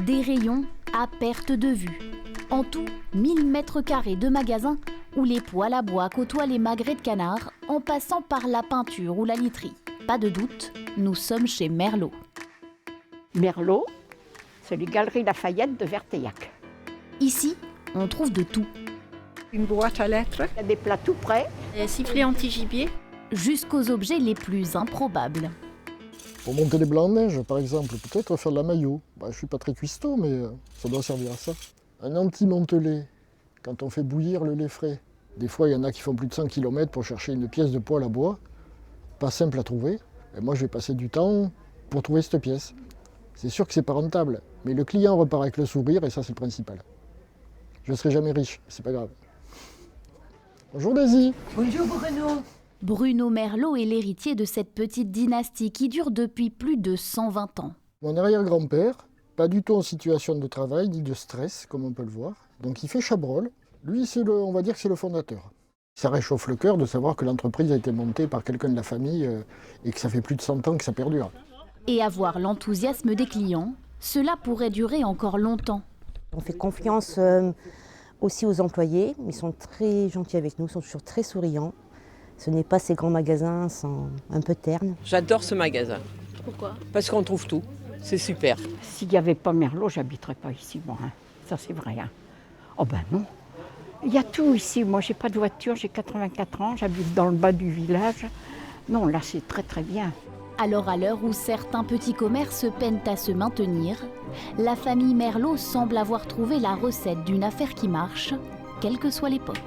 Des rayons à perte de vue. En tout, 1000 mètres carrés de magasins où les poêles à bois côtoient les magrets de canard en passant par la peinture ou la literie. Pas de doute, nous sommes chez Merlot. Merlot, c'est les Galeries Lafayette de Verteillac. Ici, on trouve de tout. Une boîte à lettres. Il y a des plats tout prêts. Sifflet anti-gibier. Jusqu'aux objets les plus improbables. Pour monter les blancs de neige, par exemple, peut-être faire de la maillot. Je ne suis pas très cuistot, mais ça doit servir à ça. Un anti-montelet, quand on fait bouillir le lait frais. Des fois, il y en a qui font plus de 100 km pour chercher une pièce de poêle à bois. Pas simple à trouver. Et moi, je vais passer du temps pour trouver cette pièce. C'est sûr que c'est pas rentable, mais le client repart avec le sourire et ça, c'est le principal. Je ne serai jamais riche, c'est pas grave. Bonjour Daisy. Bonjour Bruno. Bruno Merlot est l'héritier de cette petite dynastie qui dure depuis plus de 120 ans. Mon arrière-grand-père, pas du tout en situation de travail ni de stress, comme on peut le voir. Donc il fait Chabrol. Lui, on va dire que c'est le fondateur. Ça réchauffe le cœur de savoir que l'entreprise a été montée par quelqu'un de la famille et que ça fait plus de 100 ans que ça perdure. Et avoir l'enthousiasme des clients, cela pourrait durer encore longtemps. On fait confiance aussi aux employés. Ils sont très gentils avec nous, ils sont toujours très souriants. Ce n'est pas ces grands magasins un peu ternes. J'adore ce magasin. Pourquoi? Parce qu'on trouve tout. C'est super. S'il n'y avait pas Merlot, j'habiterais pas ici, moi. Ça, c'est vrai. Oh ben non. Il y a tout ici. Moi, j'ai pas de voiture, j'ai 84 ans, j'habite dans le bas du village. Non, là, c'est très très bien. Alors à l'heure où certains petits commerces peinent à se maintenir, la famille Merlot semble avoir trouvé la recette d'une affaire qui marche, quelle que soit l'époque.